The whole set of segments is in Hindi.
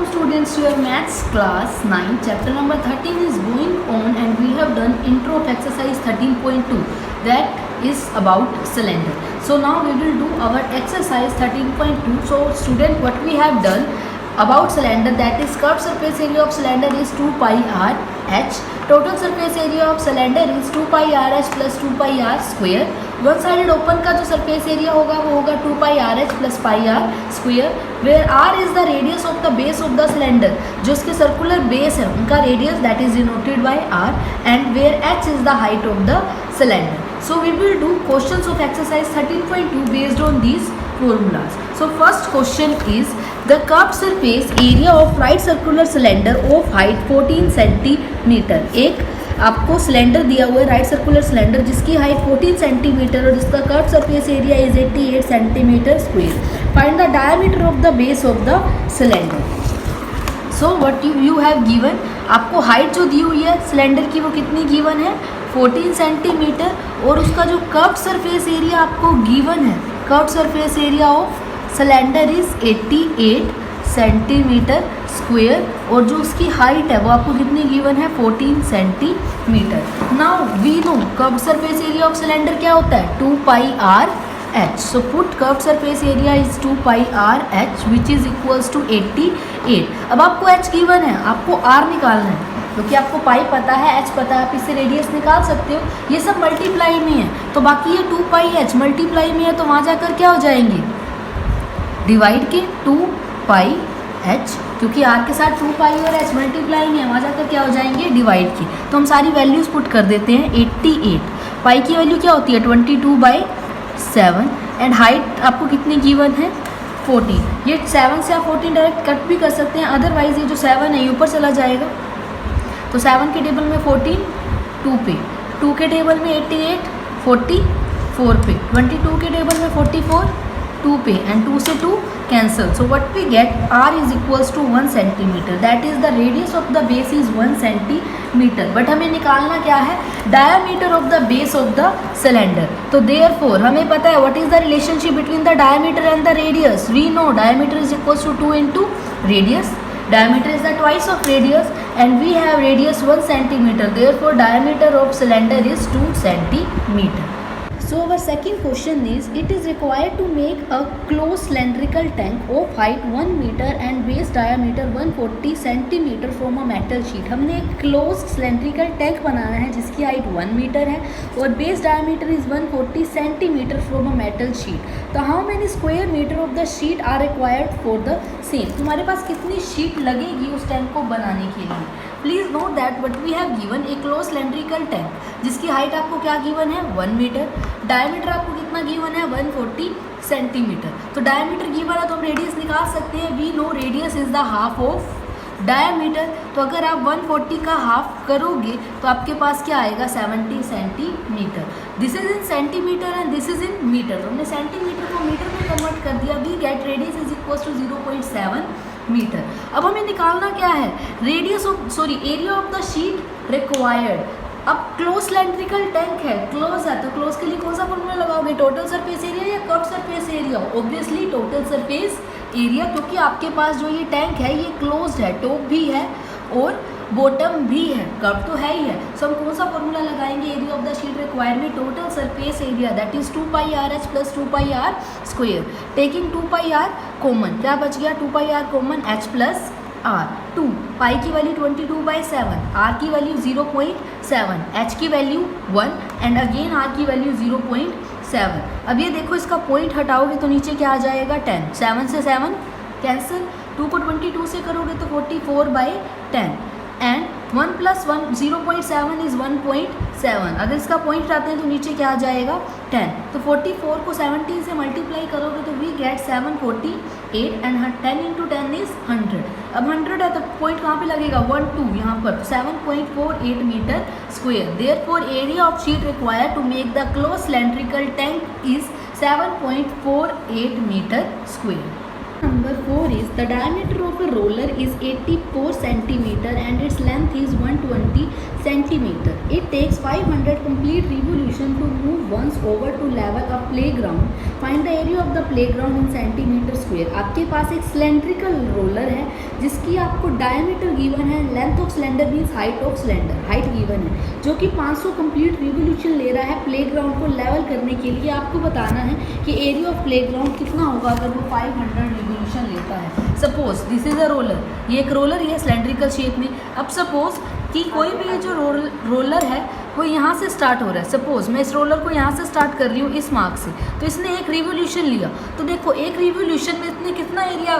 welcome students to your maths class 9 chapter number 13 is going on and we have done intro of exercise 13.2 that is about cylinder. So now we will do our exercise 13.2. So student, what we have done about cylinder, that is curved surface area of cylinder is 2 pi r h, total surface area of cylinder is 2 pi r h plus 2 pi r square. One sided open का जो सरफेस एरिया होगा वो होगा 2 pi R H plus pi R square, where R is the radius of the base of the cylinder, जो इसके सर्कुलर बेस है उनका radius that is denoted by R, and where H is the height of the cylinder. So we will do questions of exercise 13.2 based on these formulas. So first question is the curved surface area of right circular cylinder of height 14 cm. एक आपको सिलेंडर दिया हुआ है राइट सर्कुलर सिलेंडर जिसकी हाइट 14 सेंटीमीटर और जिसका curve surface area is 88 centimetre square. Find the diameter of the base of the cylinder. So what you have given, आपको हाइट जो दी हुई है सिलेंडर की वो कितनी गिवन है 14 सेंटीमीटर, और उसका जो कर्व सरफेस एरिया आपको गिवन है, curve surface area of cylinder is 88 centimetre square, और जो उसकी हाइट है वो आपको कितनी गिवन है 14 centimetre. Now we know curve surface area of cylinder क्या होता है 2 pi R H. So put curve surface area is 2 pi R H which is equals to 88. अब आपको एच गिवन है, आपको आर निकालना है क्योंकि आपको पाई पता है एच पता है, आप इससे रेडियस निकाल सकते हो. ये सब मल्टीप्लाई में है तो बाकी ये 2 पाई एच मल्टीप्लाई में है तो वहाँ जाकर क्या हो जाएंगे डिवाइड के 2 पाई एच, क्योंकि आर के साथ 2 पाई और एच मल्टीप्लाई में है, वहाँ जाकर क्या हो जाएंगे डिवाइड के. तो हम सारी वैल्यूज़ पुट कर देते हैं. 88 पाई की वैल्यू क्या होती है 22/7, एंड हाइट आपको कितनी गिवन है 14. ये 7 से आप 14 डायरेक्ट कट भी कर सकते हैं, अदरवाइज ये जो 7 है ऊपर चला जाएगा. तो 7 के टेबल में 14 2 पे, 2 के टेबल में 88 44 पे, 22 के टेबल में 44 2 पे, एंड 2 से 2 cancel. So what we get r is equals to 1 centimetre, that is the radius of the base is 1 centimetre. But हमें निकालना क्या है diameter of the base of the cylinder. तो देयरफॉर हमें पता है what is the relationship between the diameter and the radius. We know diameter is equals to 2 into radius. Diameter is the twice of radius and we have radius 1 centimeter. Therefore, diameter of cylinder is 2 centimeter. So our second question is, it is required to make a closed cylindrical tank of height 1 meter and base diameter 140 centimeter from a metal sheet. हमने एक closed cylindrical tank बनाना है जिसकी हाइट 1 मीटर है और base diameter is 140 centimetre from a metal sheet. तो how many square metre of the sheet are required for the same. तुम्हारे पास कितनी शीट लगेगी उस टैंक को बनाने के लिए. Please note that what we have given a close cylindrical tank जिसकी हाइट आपको क्या गिवन है 1 मीटर, डायमीटर आपको कितना गिवन है 140 सेंटीमीटर. तो डायमीटर गिवन है तो हम रेडियस निकाल सकते हैं. We know radius is the half of diameter. तो अगर आप 140 का हाफ करोगे तो आपके पास क्या आएगा 70 centimetre. This is in centimetre and this is in metre. तो हमने सेंटीमीटर को मीटर में कन्वर्ट कर दिया. We get radius is equal to 0.7 metre. अब हमें निकालना क्या है radius of area of the sheet required. अब क्लोज सिलेंड्रिकल टैंक है, क्लोज है, तो क्लोज के लिए कौन सा फॉर्मूला लगाओगे टोटल सरफेस एरिया या curve surface area. Obviously total surface area, क्योंकि आपके पास जो ये टैंक है ये क्लोज्ड है, टॉप भी है और बॉटम भी है, कर्व तो है ही है. सो हम कौन सा फॉर्मूला लगाएंगे area of the sheet required में total surface area that is 2 pi R H plus 2 pi R square. Taking 2 pi R common, क्या बच गया 2 pi R common, H plus R. 2 pi की वैल्यू 22/7, आर की वैल्यू 0.7, एच की वैल्यू 1 एंड अगेन आर की वैल्यू 0.7. अब ये देखो इसका पॉइंट हटाओगे तो नीचे क्या आ जाएगा 10. 7 से 7 कैंसिल, 2 को 22 से करोगे तो 44/10 एंड 1 + 1 0.7 इज 1.7. अगर इसका पॉइंट हटाते हैं तो नीचे क्या आ जाएगा 10. तो 44 को 17 से मल्टीप्लाई करोगे तो we get 748 and 10 into 10 is 100. अब 100 है तो पॉइंट कहाँ पे लगेगा 1 2 यहाँ पर. 7.48 metre square. Therefore area of sheet required to make the close cylindrical tank is 7.48 metre square. Number 4 is the diameter of a roller is 84 centimeter and its length is 120 centimeter. It takes 500 complete revolution to move once over to level a playground. Find the area of the playground in centimeter square. आपके पास एक cylindrical roller है जिसकी आपको डायमीटर गिवन है, length of cylinder means height of cylinder, height given है, जो कि 500 कंप्लीट रिवोल्यूशन ले रहा है प्लेग्राउंड को लेवल करने के लिए। आपको बताना है कि एरिया ऑफ प्लेग्राउंड कितना होगा अगर वो 500 रिवोल्यूशन लेता है। Suppose this is a roller, ये एक रोलर है सिलेंड्रिकल शेप में। अब सपोज कि कोई भी ये जो रोलर है वो यहाँ से स्टार्ट हो रहा है। सपोज मैं इस रोलर को यहाँ से स्टार्ट कर रही हूँ इस मार्क से, तो इसने एक रिवोल्यूशन लिया, तो देखो एक रिवोल्यूशन में इसने कितना एरिया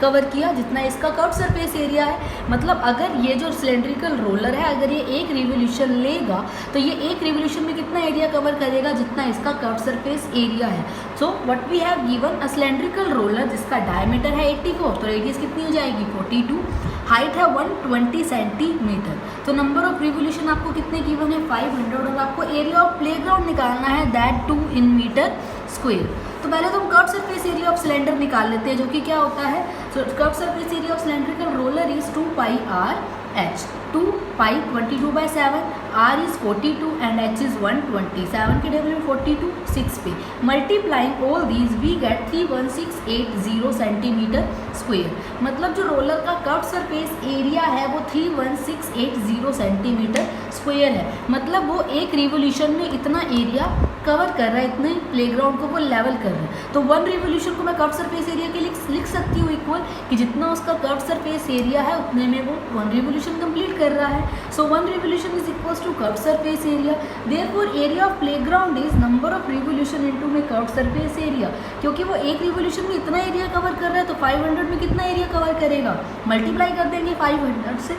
कवर किया, जितना इसका कर्व सरफेस एरिया है। मतलब अगर ये जो सिलेंड्रिकल रोलर है अगर ये एक रिवोल्यूशन लेगा तो ये एक रिवोल्यूशन में कितना एरिया कवर करेगा, जितना इसका कर्व सरफेस एरिया है। So what we have given a cylindrical roller जिसका डायमीटर है 84, तो रेडियस कितनी हो जाएगी 42, हाइट है 120 सेंटीमीटर। तो नंबर ऑफ रिवोल्यूशन आपको कितने गिवन है 500, और आपको एरिया ऑफ प्लेग्राउंड निकालना है दैट 2 in मीटर स्क्वेयर। तो पहले तो हम curve surface area of cylinder निकाल लेते हैं, जो कि क्या होता है। So curve surface area of cylindrical roller is 2 pi r h, 2 pi 22/7, r is 42 and h is 120, 7 के टेबल में 42 6 पे, multiplying all these we get 31680 centimetre square. मतलब जो रोलर का कर्व सरफेस एरिया है वो 31680 सेंटीमीटर स्क्वेयर है। मतलब वो एक रिवोल्यूशन में इतना एरिया कवर कर रहा है, इतने प्लेग्राउंड को वो लेवल कर रहा है। तो 1 रिवोल्यूशन को मैं कर्व सरफेस एरिया के लिए लिख सकती हूँ इक्वल कि जितना उसका कर्व सरफेस एरिया है उतने में वो 1 रिवोल्यूशन कंप्लीट कर रहा है। So 1 revolution is equals to curve surface area. Therefore area of playground is number of revolution into में कर्व सरफेस एरिया। क्योंकि वो एक रिवोल्यूशन में इतना एरिया कवर कर रहा है तो 500 में कितना एरिया कवर करेगा, मल्टीप्लाई कर देंगे 500 से।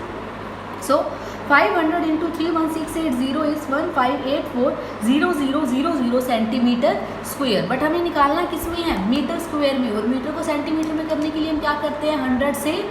सो 500 into 31680 is 15840000 centimetre square. But हमें निकालना किस में है, मीटर स्क्वेयर में, और मीटर को सेंटीमीटर में करने के लिए हम क्या करते हैं 100 से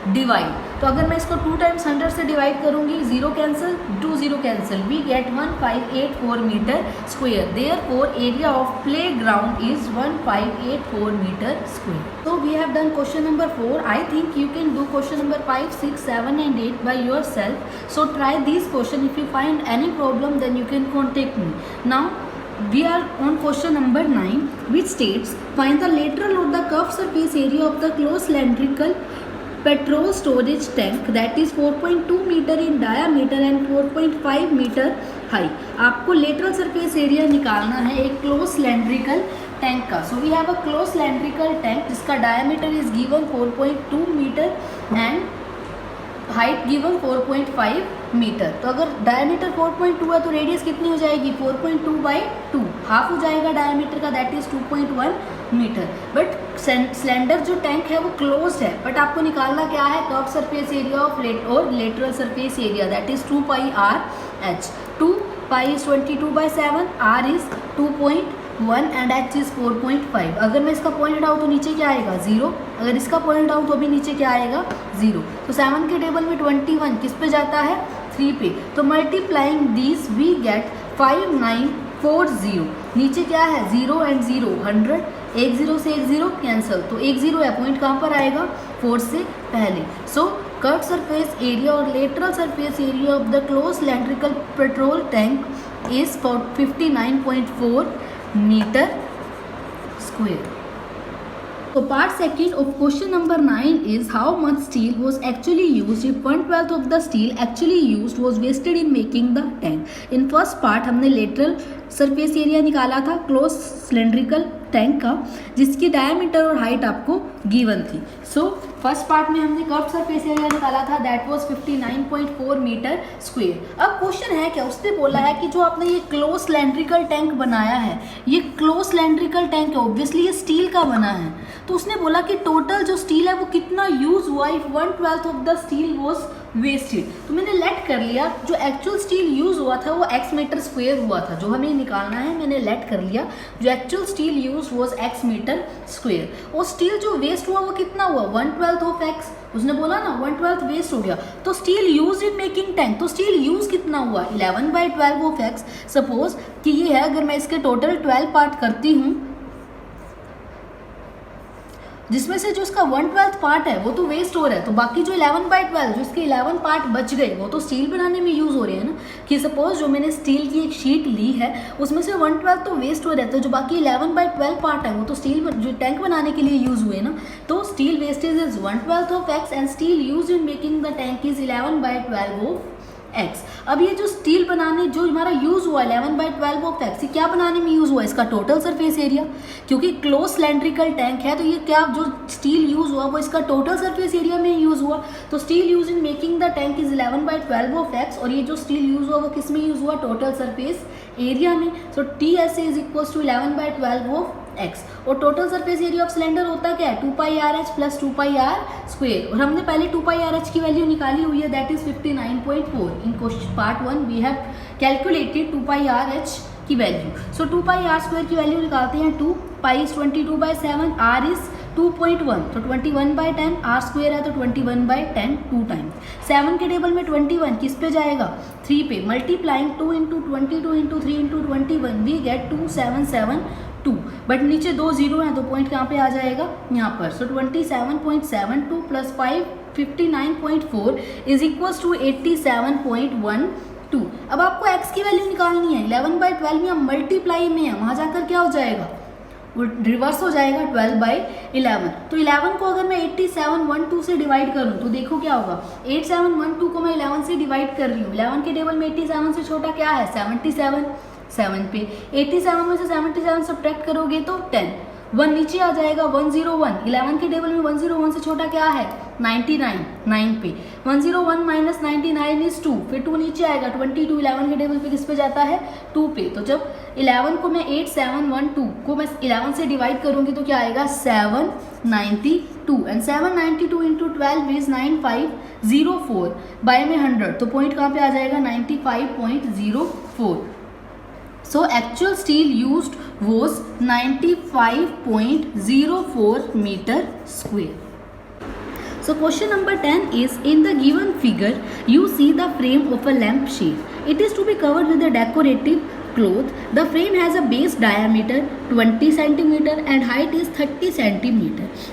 डिवाइड। तो अगर मैं इसको 2 टाइम्स 100 से डिवाइड करूंगी, 0 cancel 2 0 cancel, we get 1584 metre square. Therefore area of playground is 1584 metre square. So we have done question number 4. I think you can do question number 5, 6, 7 and 8 by yourself. So try these question. If you find any problem then you can contact me. Now we are on question number 9, which states find the lateral or the curved surface area of the closed cylindrical petrol storage tank that is 4.2 meter in diameter and 4.5 meter high. आपको lateral surface area निकालना है एक closed cylindrical टैंक का। So we have a close cylindrical tank जिसका diameter is given 4.2 metre and height given 4.5 metre. तो अगर डायमीटर 4.2 है तो रेडियस कितनी हो जाएगी 4.2/2, हाफ हो जाएगा डायमीटर का, that is 2.1 metre. But cylinder जो टैंक है वो क्लोज्ड है, बट आपको निकालना क्या है कर्व सरफेस एरिया ऑफ और lateral surface area, that is 2 pi r h। 2 pi is 22/7, r is 2.1 and h is 4.5। अगर मैं इसका पॉइंट आउट तो नीचे क्या आएगा 0, अगर इसका पॉइंट आउट तो भी नीचे क्या आएगा 0। तो 7 के टेबल में 21 किस पे जाता है 3 पे। तो मल्टीप्लाइंग दीज वी गेट 5940। नीचे क्या है 0 एंड 0 100, एक 0 से एक 0 कैंसिल, तो एक 0 है, पॉइंट कहाँ पर आएगा 4 से पहले। सो कर्व सरफेस एरिया और lateral surface area of the close cylindrical petrol tank is 59.4 meter square. So part second of question number 9 is how much steel was actually used if 1/12 of the steel actually used was wasted in making the tank. In first part हमने lateral सरफेस एरिया निकाला था क्लोज सिलेंड्रिकल टैंक का जिसकी डायमीटर और हाइट आपको गिवन थी। सो फर्स्ट पार्ट में हमने कर्व सरफेस एरिया निकाला था दैट वाज 59.4 मीटर स्क्वायर। अब क्वेश्चन है क्या, उसने बोला है कि जो आपने ये क्लोज सिलेंड्रिकल टैंक बनाया है, ये क्लोज सिलेंड्रिकल टैंक है, ऑब्वियसली ये स्टील का बना है, तो उसने बोला कि टोटल जो स्टील है वो कितना यूज हुआ if 1/12 of the steel was wasted. तो मैंने लेट कर लिया जो एक्चुअल स्टील यूज हुआ था वो x मीटर स्क्वायर हुआ था, जो हमें निकालना है मैंने लेट कर लिया जो actual steel use was x metre square. और स्टील जो वेस्ट हुआ वो कितना हुआ 1/12 ऑफ x, उसने बोला ना 1/12 वेस्ट हो गया। तो steel use in making tank, तो स्टील यूज कितना हुआ 11/12 ऑफ x। सपोज कि ये है, अगर मैं इसके टोटल 12 पार्ट करती हूँ जिसमें से जो इसका 1/12 पार्ट है वो तो वेस्ट हो रहा है, तो बाकी जो 11/12 जो इसके 11 पार्ट बच गए वो तो स्टील बनाने में यूज़ हो रहे हैं ना। कि सपोज जो मैंने स्टील की एक शीट ली है उसमें से 1/12 तो वेस्ट हो रहा है, तो जो बाकी 11/12 पार्ट है वो तो स्टील जो टैंक बनाने के लिए यूज़ हुए ना। तो steel wastage is 1/12 of x and steel use in making the tank is 11/12 of x. अब ये जो स्टील बनाने जो हमारा यूज़ हुआ 11/12 ऑफ एक्स, ये क्या बनाने में यूज़ हुआ, इसका टोटल सरफेस एरिया। क्योंकि क्लोज सिलेंड्रिकल टैंक है तो ये क्या जो स्टील यूज़ हुआ वो इसका टोटल सरफेस एरिया में यूज़ हुआ। तो steel use in making the tank is 11/12 of X, और ये जो स्टील यूज़ हुआ वो किस में यूज़ हुआ, टोटल सरफेस एरिया में। So T S is equal to 11/12 of X. और total surface area of cylinder होता क्या है, 2πRh प्लस 2πr²। और हमने पहले 2πRh की वैल्यू निकाली हुई है, that is 59.4। In question part 1 we have calculated 2πRh की वैल्यू। सो 2πr² की वैल्यू निकालते हैं, 2 पाई इज 22/7, r इज 2.1 तो 21/10, r² है तो 21/10 2 टाइम्स। 7 के टेबल में 21 किस पे जाएगा, 3 पे। Multiplying 2 × 22 × 3 × 21 we get 2772। बट नीचे 2 0 हैं तो पॉइंट कहाँ पे आ जाएगा, यहाँ पर। सो 27.72 प्लस 5 59.4 इज इक्वल टू 87.12। अब आपको x की वैल्यू निकालनी है, 11/12 में मल्टीप्लाई में है, वहाँ जाकर क्या हो जाएगा, वो रिवर्स हो जाएगा 12/11। तो 11 को अगर मैं 8712 से डिवाइड करूँ तो देखो क्या होगा, 8712 को मैं 11 से डिवाइड कर रही हूँ। 11 के टेबल में 87 से छोटा क्या है, 77, 7 पे 87 में से 77 सब्ट्रैक्ट करोगे तो 10, 1 नीचे आ जाएगा 101। 11 के टेबल में 101 से छोटा क्या है, 99, 9 पे 101 माइनस 99 इज 2, फिर 2 नीचे आएगा 22। 11 के टेबल पे किस पे जाता है, 2 पे। तो जब 11 को मैं 8712 को मैं 11 से डिवाइड करूंगी तो क्या आएगा, 792 एंड 792 इंटू 12 इज 9504 बाय में 100, तो पॉइंट कहाँ पे आ जाएगा, 95.04। So actual steel used was 95.04 meter square. So question number 10 is, in the given figure you see the frame of a lamp shade. It is to be covered with a decorative cloth. The frame has a base diameter 20 cm and height is 30 cm.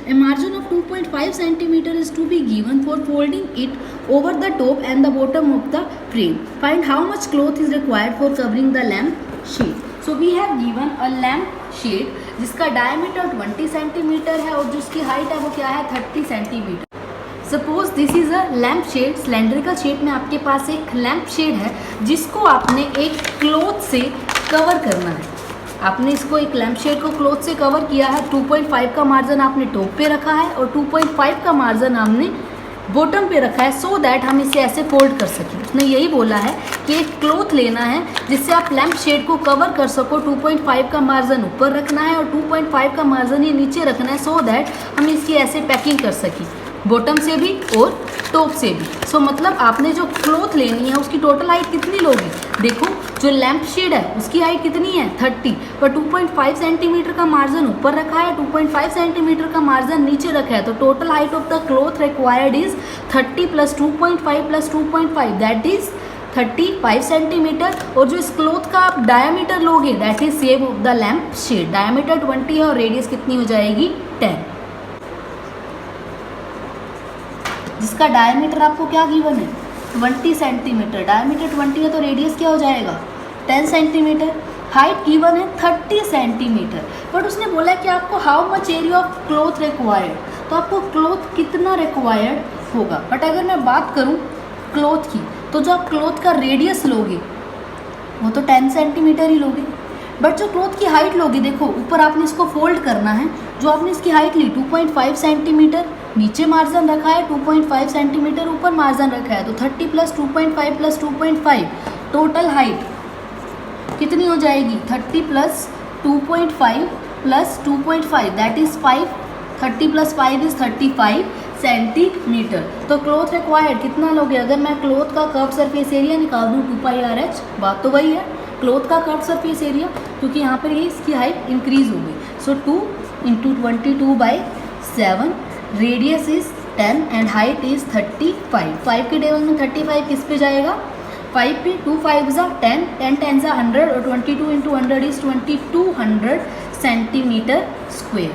A margin of 2.5 cm is to be given for folding it over the top and the bottom of the frame. Find how much cloth is required for covering the lamp shade. So we have given a lamp shade जिसका डायमीटर 20 सेंटीमीटर है और जिसकी हाइट है वो क्या है, 30 centimetre. Suppose this is a lamp shade, cylindrical shape में आपके पास एक लैम्प शेड है जिसको आपने एक क्लॉथ से कवर करना है। आपने इसको एक लैम्प शेड को क्लॉथ से कवर किया है, 2.5 का मार्जिन आपने टॉप पे रखा है और 2.5 का मार्जिन आपने बॉटम पे रखा है, सो दैट हम इसे ऐसे फोल्ड कर सकें। उसने यही बोला है कि एक क्लॉथ लेना है जिससे आप लैम्प शेड को कवर कर सको, 2.5 का मार्जिन ऊपर रखना है और 2.5 का मार्जिन ये नीचे रखना है, सो दैट हम इसकी ऐसे पैकिंग कर सकें, बॉटम से भी और टॉप से भी। सो मतलब आपने जो क्लॉथ लेनी है उसकी टोटल हाइट कितनी लोगे, देखो जो लैम्प शेड है उसकी हाइट कितनी है, 30, पर 2.5 सेंटीमीटर का मार्जिन ऊपर रखा है, 2.5 सेंटीमीटर का मार्जिन नीचे रखा है, तो total height of the cloth required is 30 plus 2.5 plus 2.5 that is 35 centimetre. और जो इस क्लॉथ का आप डायमीटर लोगे that is same of the lamp shade, diameter 20 है और रेडियस कितनी हो जाएगी, 10। जिसका डायमीटर आपको क्या गिवन है, 20 सेंटीमीटर, डायमीटर 20 है तो रेडियस क्या हो जाएगा, 10 सेंटीमीटर। हाइट गिवन है 30 सेंटीमीटर, बट उसने बोला है कि आपको how much area of cloth required, तो आपको क्लॉथ कितना रिक्वायर्ड होगा। बट अगर मैं बात करूं क्लॉथ की, तो जो आप क्लॉथ का रेडियस लोगे वो तो 10 सेंटीमीटर ही लोगे, बट जो क्लॉथ की हाइट लोगे, देखो ऊपर आपने इसको फोल्ड करना है, जो आपने इसकी हाइट ली 2.5 सेंटीमीटर, नीचे मार्जिन रखा है 2.5 सेंटीमीटर, ऊपर मार्जिन रखा है, तो 30 प्लस 2.5 प्लस 2.5 टोटल हाइट कितनी हो जाएगी, 30 plus 2.5 plus 2.5 that is 5, 30 plus 5 is 35 centimetre. तो क्लॉथ रिक्वायर्ड कितना लोगे, अगर मैं क्लॉथ का कर्व सरफेस एरिया निकाल दूँ 2πRh, बात तो वही है, क्लॉथ का कर्व सरफेस एरिया, क्योंकि यहाँ पर ये इसकी हाइट इंक्रीज हो गई। सो 2 × 22/7, radius is 10 and height is 35। 5 के टेबल में 35 किस पे जाएगा, 5 पे, 2 5 ज़ा 10, 10 10 ज़ा 100 और 22 × 100 is 2200 centimetre square.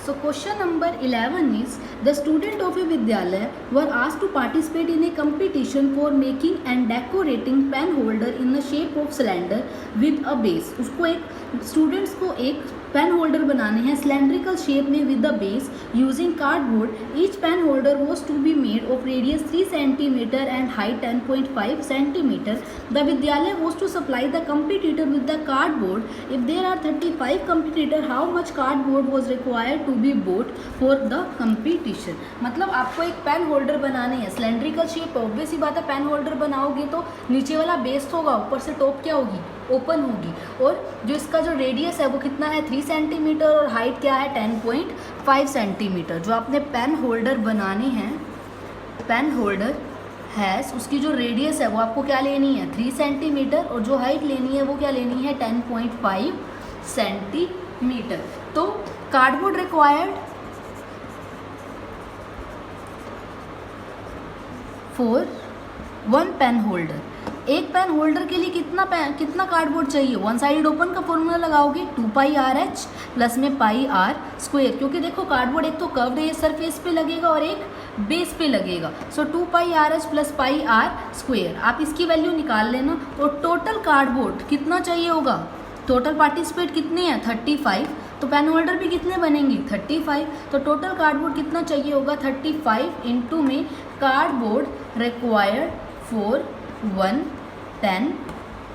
So question number 11 is, the student of a Vidyalaya were asked to participate in a competition for making and decorating pen holder in the shape of cylinder with a base. उसको एक स्टूडेंट्स को एक पेन होल्डर बनाने हैं सिलेंड्रिकल शेप में with the base using cardboard. Each pen holder was to be made of radius 3 centimetre and height 10.5 centimetre. The Vidyalaya was to supply the competitor with the cardboard. If there are 35 competitor, how much cardboard was required to be bought for the competition. मतलब आपको एक पेन होल्डर बनाने हैं सिलेंड्रिकल शेप. ऑब्वियस ही बात है, पेन होल्डर बनाओगे तो नीचे वाला बेस होगा, ऊपर से टॉप क्या होगी, ओपन होगी. और जो इसका जो रेडियस है वो कितना है 3 सेंटीमीटर और हाइट क्या है 10.5 सेंटीमीटर. जो आपने पेन होल्डर बनाने हैं, पेन होल्डर हैज़, उसकी जो रेडियस है वो आपको क्या लेनी है 3 सेंटीमीटर और जो हाइट लेनी है वो क्या लेनी है 10.5 सेंटीमीटर. तो cardboard required for 1 pen holder. एक पेन होल्डर के लिए कितना कार्डबोर्ड चाहिए. वन साइड ओपन का फॉर्मूला लगाओगे 2πRH प्लस में πr स्क्वायर, क्योंकि देखो कार्डबोर्ड एक तो कर्व्ड है सरफेस पे लगेगा और एक बेस पे लगेगा. सो 2πRH प्लस πr स्क्वायर. आप इसकी वैल्यू निकाल लेना. और टोटल कार्डबोर्ड कितना चाहिए होगा, टोटल पार्टिसिपेट कितने हैं 35, तो पेन होल्डर भी कितने बनेंगे 35. तो टोटल कार्डबोर्ड कितना चाहिए होगा 35 इंटू में cardboard required for 1 pen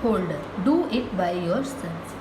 holder. Do it by yourself.